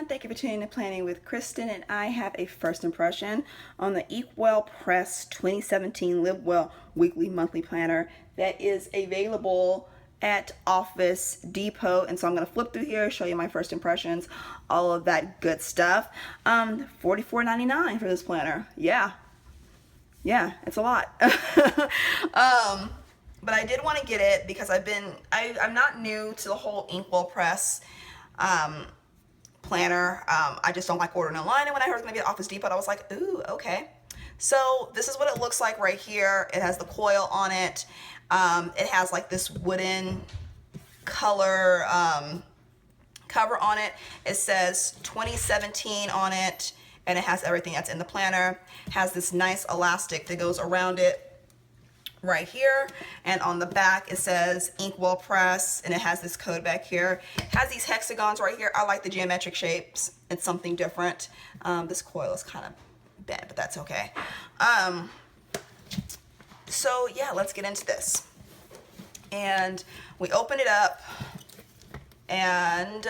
everyone, thank you for tuning in to Planning with Kristen, and I have a first impression on the InkWell Press 2017 Live Well Weekly Monthly Planner that is available at Office Depot. And so I'm going to flip through here, show you my first impressions, all of that good stuff. $44.99 for this planner. Yeah, it's a lot. But I did want to get it because I'm not new to the whole InkWell Press planner. I just don't like ordering online, and when I heard it was going to be at Office Depot, I was like, ooh, okay. So this is what it looks like right here. It has the coil on it. It has like this wooden color cover on it. It says 2017 on it, and it has everything that's in the planner. It has this nice elastic that goes around it right here, and on the back it says InkWell Press, and it has this code back here. It has these hexagons right here. I like the geometric shapes. It's something different. This coil is kind of bent, but that's okay. So yeah, let's get into this. And we open it up, and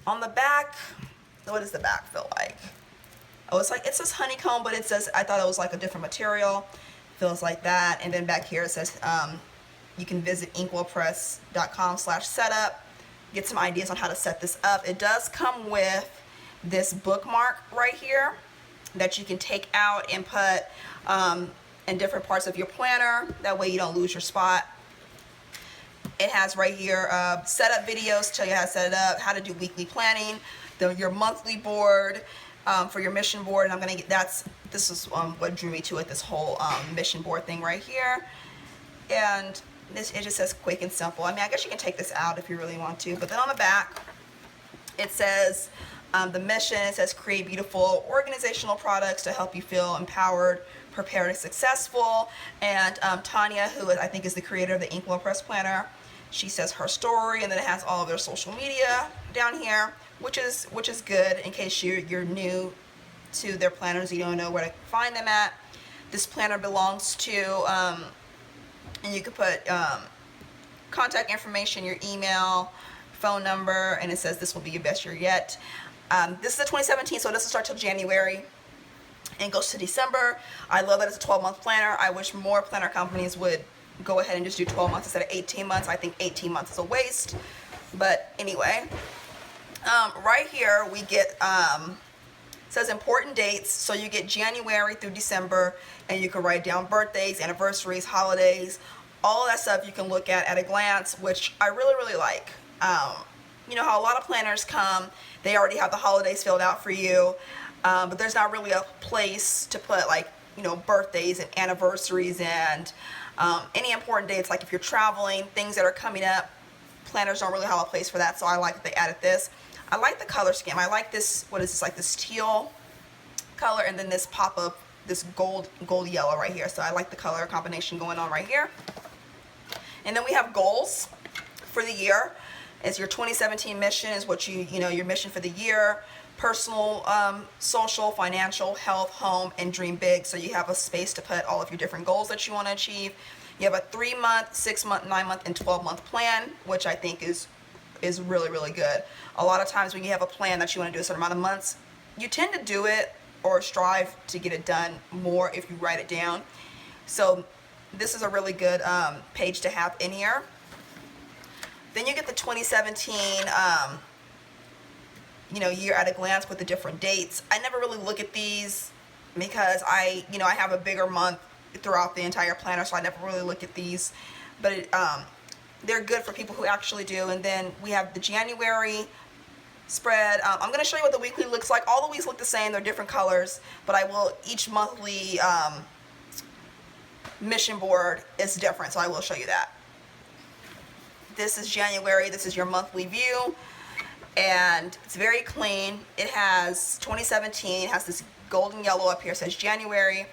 on the back, what does the back feel like? Oh, it says honeycomb, but it says, I thought it was like a different material. Feels like that. And then back here it says you can visit inkwellpress.com/setup, get some ideas on how to set this up. It does come with this bookmark right here that you can take out and put in different parts of your planner. That way you don't lose your spot. It has right here setup videos, tell you how to set it up, how to do weekly planning, your monthly board for your mission board. And I'm gonna get this is what drew me to it, this whole mission board thing right here. And it just says quick and simple. I mean, I guess you can take this out if you really want to. But then on the back, it says the mission. It says create beautiful organizational products to help you feel empowered, prepared, and successful. And Tanya, who I think is the creator of the InkWell Press Planner, she says her story, and then it has all of their social media down here, which is good in case you're new to their planners, you don't know where to find them at. This planner belongs to, and you can put contact information, your email, phone number, and it says this will be your best year yet. This is a 2017, so it doesn't start till January and goes to December. I love that it's a 12-month planner. I wish more planner companies would go ahead and just do 12 months instead of 18 months. I think 18 months is a waste. But anyway, right here we get it says important dates, so you get January through December, and you can write down birthdays, anniversaries, holidays, all of that stuff you can look at a glance, which I really like. You know how a lot of planners come, they already have the holidays filled out for you, but there's not really a place to put, like, you know, birthdays and anniversaries and any important dates, like if you're traveling, things that are coming up. Planners don't really have a place for that, so I like that they added this. I like the color scheme. I like this, what is this, like this teal color, and then this pop-up, this gold yellow right here. So I like the color combination going on right here. And then we have goals for the year. As your 2017 mission is what your mission for the year. Personal, social, financial, health, home, and dream big. So you have a space to put all of your different goals that you want to achieve. You have a 3-month, 6-month, 9-month, and 12-month plan, which I think is really good. A lot of times when you have a plan that you want to do a certain amount of months, you tend to do it or strive to get it done more if you write it down. So this is a really good page to have in here. Then you get the 2017 year at a glance with the different dates. I never really look at these because I have a bigger month throughout the entire planner, so I never really look at these. But they're good for people who actually do. And then we have the January spread. I'm going to show you what the weekly looks like. All the weeks look the same. They're different colors, but each monthly mission board is different, so I will show you that. This is January. This is your monthly view, and it's very clean. It has 2017. It has this golden yellow up here. It says January.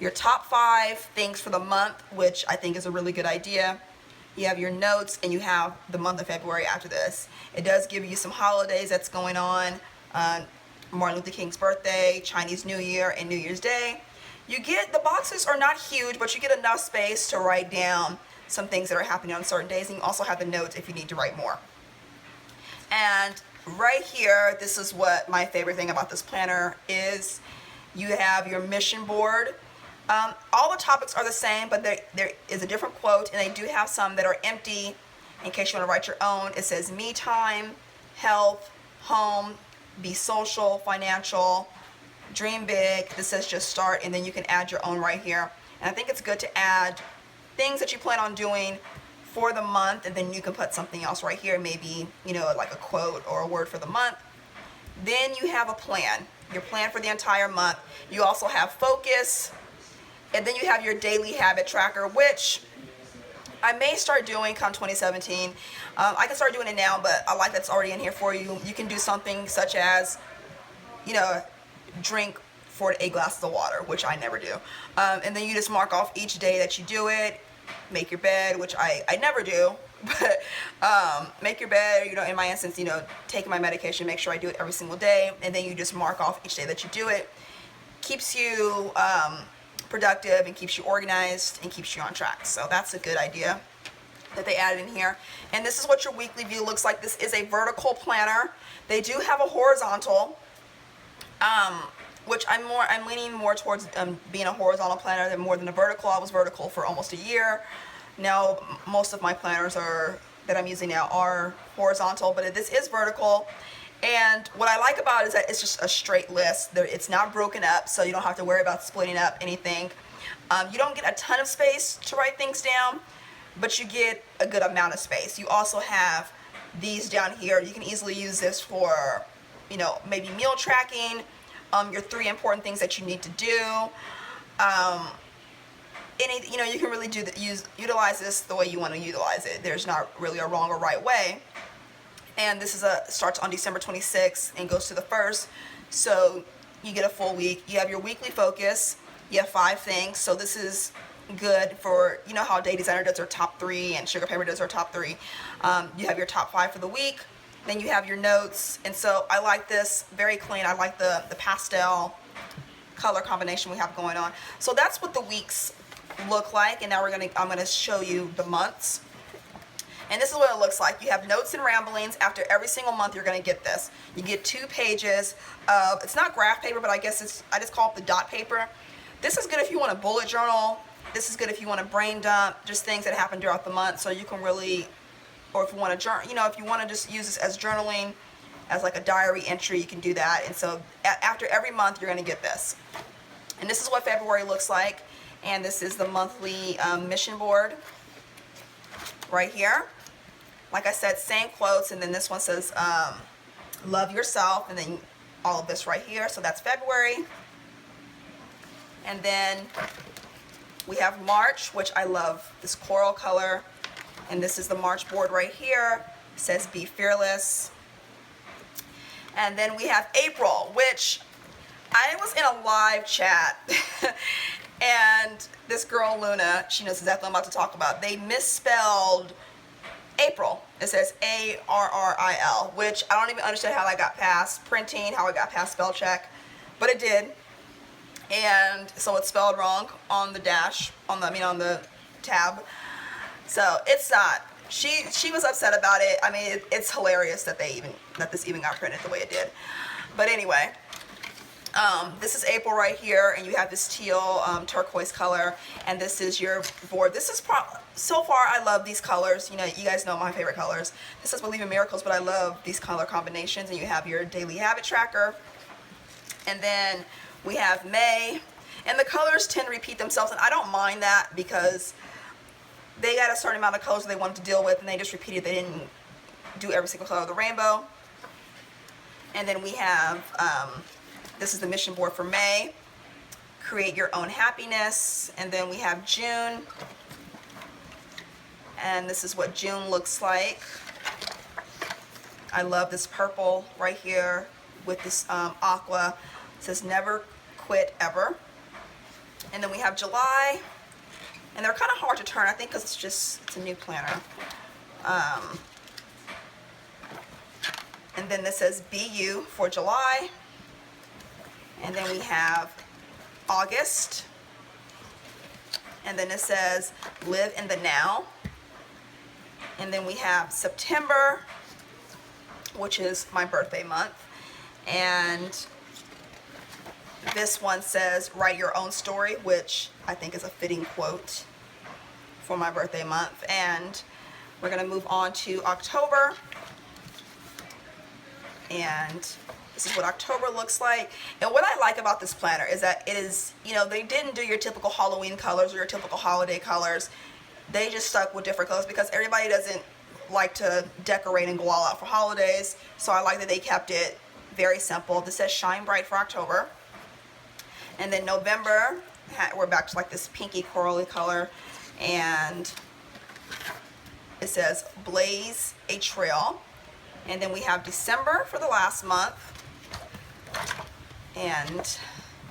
Your top 5 things for the month, which I think is a really good idea. You have your notes, and you have the month of February after this. It does give you some holidays that's going on. Martin Luther King's birthday, Chinese New Year, and New Year's Day. The boxes are not huge, but you get enough space to write down some things that are happening on certain days, and you also have the notes if you need to write more. And right here, this is what my favorite thing about this planner is. You have your mission board. All the topics are the same, but there is a different quote, and they do have some that are empty in case you want to write your own. It says me time, health, home, be social, financial, dream big. This says just start, and then you can add your own right here. And I think it's good to add things that you plan on doing for the month, and then you can put something else right here, maybe, you know, like a quote or a word for the month. Then you have a plan, your plan for the entire month. You also have focus, and then you have your daily habit tracker, which I may start doing come 2017. I can start doing it now, but I like that's already in here for you. You can do something such as, you know, drink 4 to 8 glasses of water, which I never do. And then you just mark off each day that you do it. Make your bed, which I never do, but make your bed, you know, in my instance, you know, taking my medication, make sure I do it every single day, and then you just mark off each day that you do it. Keeps you productive and keeps you organized and keeps you on track. So that's a good idea that they added in here. And this is what your weekly view looks like. This is a vertical planner. They do have a horizontal, which I'm leaning more towards being a horizontal planner than more than a vertical. I was vertical for almost a year. Now most of my planners that I'm using now are horizontal, but this is vertical. And what I like about it is that it's just a straight list. It's not broken up, so you don't have to worry about splitting up anything. You don't get a ton of space to write things down, but you get a good amount of space. You also have these down here. You can easily use this for, you know, maybe meal tracking, your 3 important things that you need to do. You know, you can really utilize this the way you want to utilize it. There's not really a wrong or right way. And this starts on December 26th and goes to the 1st. So you get a full week. You have your weekly focus. You have 5 things. So this is good for, you know how Day Designer does their top 3 and Sugar Paper does their top 3. You have your top 5 for the week. Then you have your notes. And so I like this, very clean. I like the pastel color combination we have going on. So that's what the weeks look like. And now I'm gonna show you the months. And this is what it looks like. You have notes and ramblings. After every single month, you're going to get this. You get 2 pages of, it's not graph paper, but I guess I just call it the dot paper. This is good if you want a bullet journal. This is good if you want to brain dump, just things that happen throughout the month. So you can really, or if you want to journal, you know, if you want to just use this as journaling, as like a diary entry, you can do that. And so after every month, you're going to get this. And this is what February looks like. And this is the monthly mission board right here. Like I said, same quotes, and then this one says love yourself, and then all of this right here. So that's February. And then we have March, which I love this coral color, and this is the March board right here. It says be fearless. And then we have April, which I was in a live chat and this girl Luna, she knows exactly what I'm about to talk about. They misspelled April. It says A-R-R-I-L, which I don't even understand how that got past printing, how it got past spell check, but it did. And so it's spelled wrong on the dash, on the tab. So it's not. She was upset about it. I mean, it's hilarious that this even got printed the way it did. But anyway, this is April right here, and you have this teal turquoise color, and this is your board. This is so far I love these colors. You know, you guys know my favorite colors. This is Believe in Miracles, but I love these color combinations. And you have your daily habit tracker, and then we have May, and the colors tend to repeat themselves, and I don't mind that because they got a certain amount of colors they wanted to deal with, and they just repeated. They didn't do every single color of the rainbow. And then we have this is the mission board for May. Create your own happiness. And then we have June. And this is what June looks like. I love this purple right here with this aqua. It says never quit ever. And then we have July. And they're kind of hard to turn, I think, because it's a new planner. And then this says Be You for July. And then we have August. And then it says Live in the Now. And then we have September, which is my birthday month. And this one says, write your own story, which I think is a fitting quote for my birthday month. And we're going to move on to October. And this is what October looks like. And what I like about this planner is that it is, you know, they didn't do your typical Halloween colors or your typical holiday colors. They just stuck with different colors because everybody doesn't like to decorate and go all out for holidays. So I like that they kept it very simple. This says Shine Bright for October. And then November, we're back to like this pinky corally color. And it says Blaze a Trail. And then we have December for the last month. And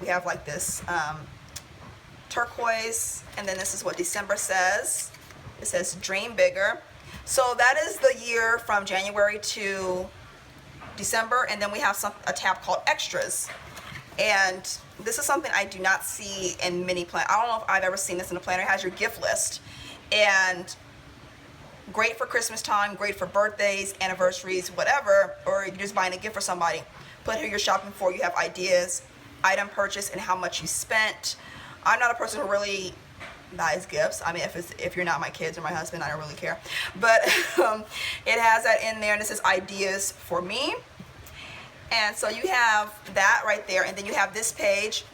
we have like this turquoise. And then this is what December says. It says Dream Bigger. So that is the year from January to December. And then we have a tab called Extras. And this is something I do not see in many planners. I don't know if I've ever seen this in a planner. It has your gift list. And great for Christmas time, great for birthdays, anniversaries, whatever, or you're just buying a gift for somebody. Put who you're shopping for, you have ideas, item purchase, and how much you spent. I'm not a person who really buys gifts. I mean, if you're not my kids or my husband, I don't really care. But it has that in there, and it says ideas for me. And so you have that right there, and then you have this page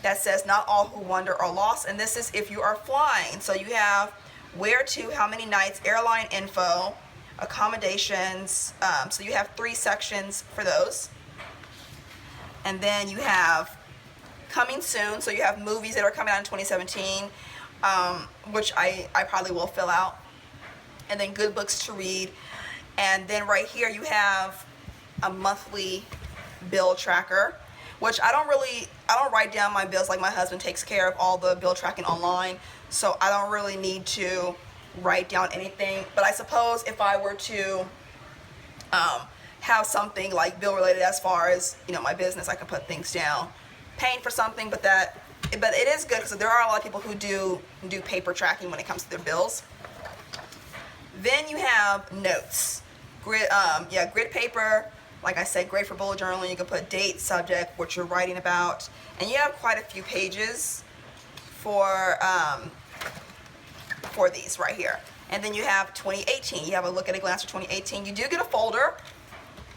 that says not all who wander are lost, and this is if you are flying. So you have where to, how many nights, airline info, accommodations. So you have 3 sections for those. And then you have coming soon. So you have movies that are coming out in 2017, which I probably will fill out. And then good books to read. And then right here you have a monthly bill tracker, which I don't write down my bills. Like my husband takes care of all the bill tracking online, so I don't really need to write down anything. But I suppose if I were to have something like bill related as far as, you know, my business, I can put things down, paying for something. But it is good because there are a lot of people who do paper tracking when it comes to their bills. Then you have notes, grid paper. Like I said, great for bullet journaling. You can put date, subject, what you're writing about, and you have quite a few pages for these right here. And then you have 2018. You have a look at a glance for 2018. You do get a folder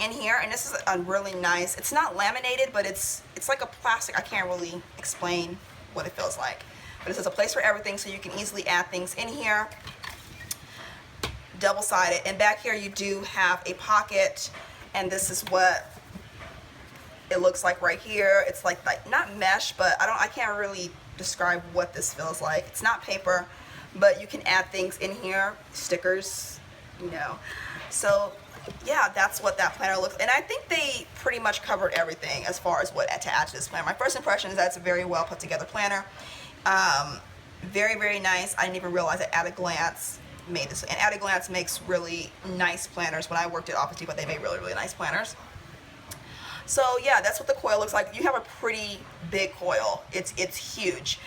in here, and this is a really nice. It's not laminated, but it's like a plastic. I can't really explain what it feels like, but it says a place for everything, so you can easily add things in here. Double-sided, and back here you do have a pocket. And this is what it looks like right here. It's like not mesh, but I can't really describe what this feels like. It's not paper, but you can add things in here, stickers, you know. So yeah, that's what that planner looks. And I think they pretty much covered everything as far as what to add to this planner. My first impression is that it's a very well put together planner. Very, very nice. I didn't even realize that At a Glance made this, and At a Glance makes really nice planners. When I worked at Office Depot, they made really, really nice planners. So yeah, that's what the coil looks like. You have a pretty big coil. It's huge.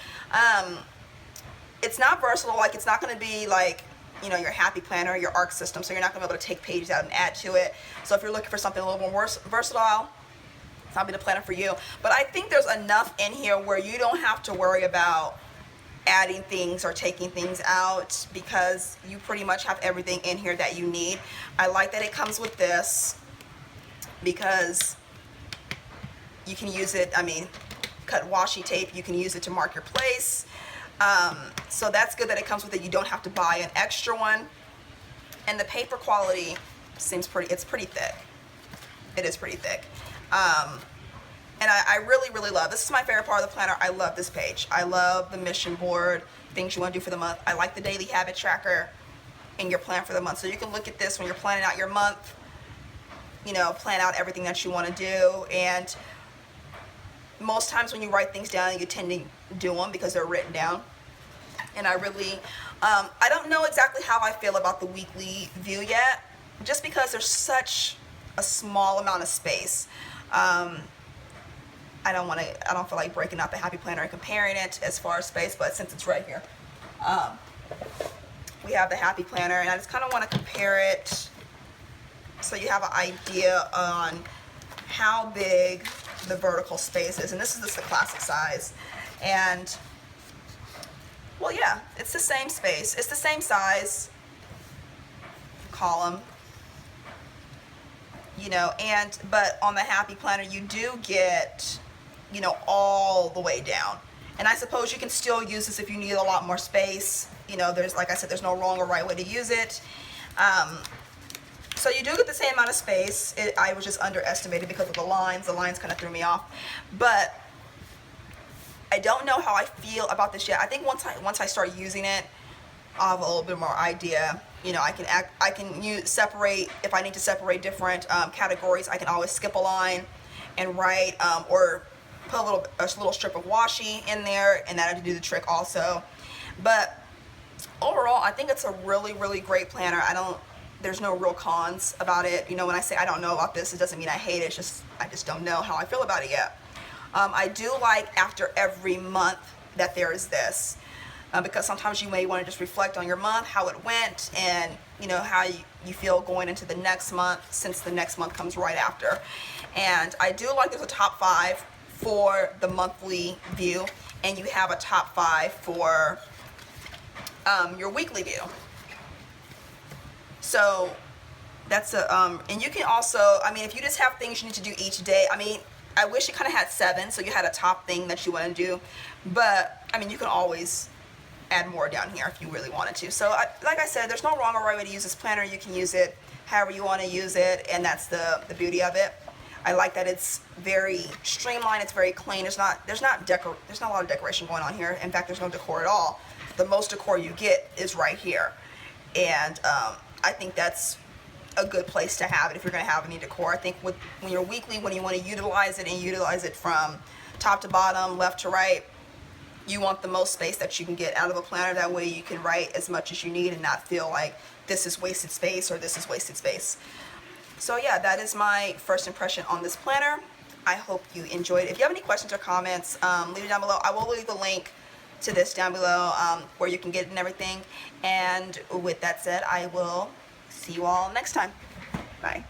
It's not versatile. Like, it's not going to be like, you know, your Happy Planner, your ARC system. So you're not going to be able to take pages out and add to it. So if you're looking for something a little more versatile, it's not be the planner for you. But I think there's enough in here where you don't have to worry about adding things or taking things out, because you pretty much have everything in here that you need. I like that it comes with this because you can use it, I mean, cut washi tape, you can use it to mark your place. So that's good that it comes with it. You don't have to buy an extra one. And the paper quality seems it's pretty thick. It is pretty thick. And I really, really love, this is my favorite part of the planner. I love this page. I love the mission board, things you want to do for the month. I like the daily habit tracker in your plan for the month. So you can look at this when you're planning out your month, you know, plan out everything that you want to do. And most times when you write things down, you tend to do them because they're written down. And I really, I don't know exactly how I feel about the weekly view yet, just because there's such a small amount of space. I don't feel like breaking out the Happy Planner and comparing it as far as space, but since it's right here, we have the Happy Planner, and I just kind of want to compare it so you have an idea on how big the vertical space is. And this is just the classic size. And, well, yeah, it's the same space. It's the same size column, you know, but on the Happy Planner, you do get, you know, all the way down. And I suppose you can still use this if you need a lot more space. You know, there's, like I said, there's no wrong or right way to use it. So you do get the same amount of space. I was just underestimated because of the lines. The lines kind of threw me off. But I don't know how I feel about this yet. I think once I start using it, I'll have a little bit more idea. You know, I can separate, if I need to separate different categories, I can always skip a line and write, or put a little strip of washi in there, and that'll do the trick also. But overall, I think it's a really, really great planner. There's no real cons about it. You know, when I say I don't know about this, it doesn't mean I hate it. It's just, I just don't know how I feel about it yet. I do like after every month that there is this, because sometimes you may want to just reflect on your month, how it went, and you know, how you feel going into the next month, since the next month comes right after. And I do like there's a top 5 for the monthly view, and you have a top 5 for your weekly view. So that's and you can also, I mean, if you just have things you need to do each day, I mean, I wish it kind of had 7, so you had a top thing that you want to do, but I mean, you can always add more down here if you really wanted to. So like I said, there's no wrong or right way to use this planner. You can use it however you want to use it, and that's the beauty of it. I like that it's very streamlined, it's very clean. There's not a lot of decoration going on here. In fact, there's no decor at all. The most decor you get is right here. And I think that's a good place to have it if you're going to have any decor. I think when you're weekly, when you want to utilize it and utilize it from top to bottom, left to right, you want the most space that you can get out of a planner. That way you can write as much as you need and not feel like this is wasted space or this is wasted space. So yeah, that is my first impression on this planner. I hope you enjoyed it. If you have any questions or comments, leave it down below. I will leave a link to this down below where you can get it and everything. And with that said, I will see you all next time. Bye.